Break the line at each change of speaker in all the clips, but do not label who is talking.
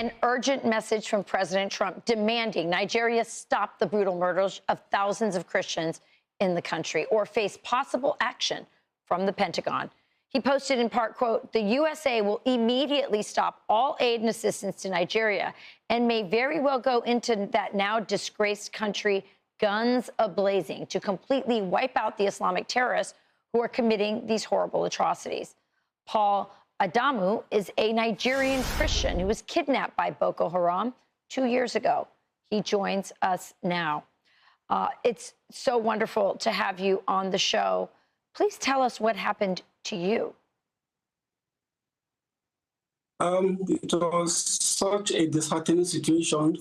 An urgent message from President Trump demanding Nigeria stop the brutal murders of thousands of Christians in the country or face possible action from the Pentagon. He posted in part, quote, "The USA will immediately stop all aid and assistance to Nigeria and may very well go into that now disgraced country guns a-blazing to completely wipe out the Islamic terrorists who are committing these horrible atrocities." Paul Adamu is a Nigerian Christian who was kidnapped by Boko Haram 2 years ago. He joins us now. It's so wonderful to have you on the show. Please tell us what happened to you.
It was such a disheartening situation.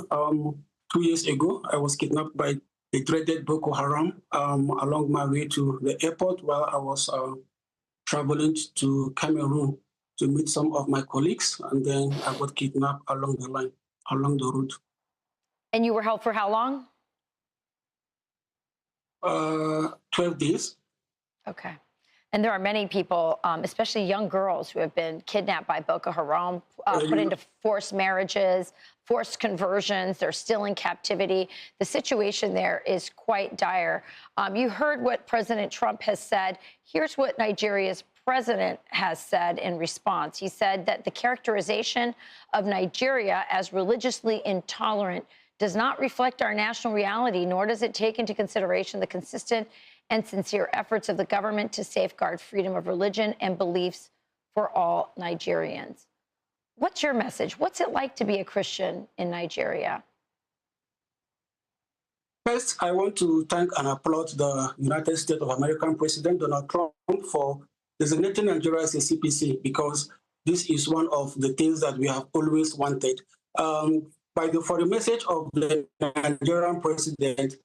2 years ago, I was kidnapped by the dreaded Boko Haram along my way to the airport while I was traveling to Cameroon to meet some of my colleagues, and then I got kidnapped along the line, along the route.
And you were held for how long?
12 days.
Okay. And there are many people, especially young girls, who have been kidnapped by Boko Haram, put into forced marriages, forced conversions. They're still in captivity. The situation there is quite dire. You heard what President Trump has said. Here's what Nigeria's president has said in response. He said that the characterization of Nigeria as religiously intolerant does not reflect our national reality, nor does it take into consideration the consistent and sincere efforts of the government to safeguard freedom of religion and beliefs for all Nigerians. What's your message? What's it like to be a Christian in Nigeria?
First, I want to thank and applaud the United States of America President Donald Trump for designating Nigeria as a CPC, because this is one of the things that we have always wanted. For the message of the Nigerian president,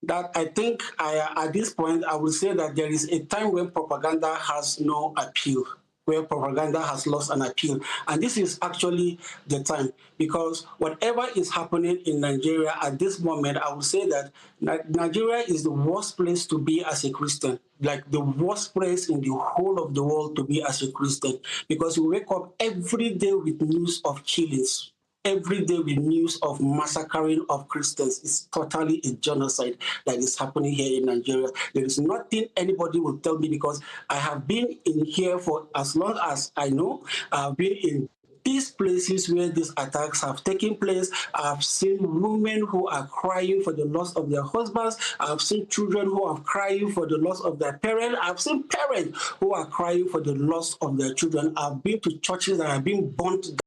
that I think at this point, I will say that there is a time when propaganda has no appeal, where propaganda has lost an appeal. And this is actually the time, because whatever is happening in Nigeria at this moment, I will say that Nigeria is the worst place to be as a Christian, like the worst place in the whole of the world to be as a Christian, because we wake up every day with news of killings. Every day with news of massacring of Christians. It's totally a genocide that is happening here in Nigeria. There is nothing anybody will tell me, because I have been in here for as long as I know. I've been in these places where these attacks have taken place. I've seen women who are crying for the loss of their husbands. I've seen children who are crying for the loss of their parents. I've seen parents who are crying for the loss of their children. I've been to churches that have been burnt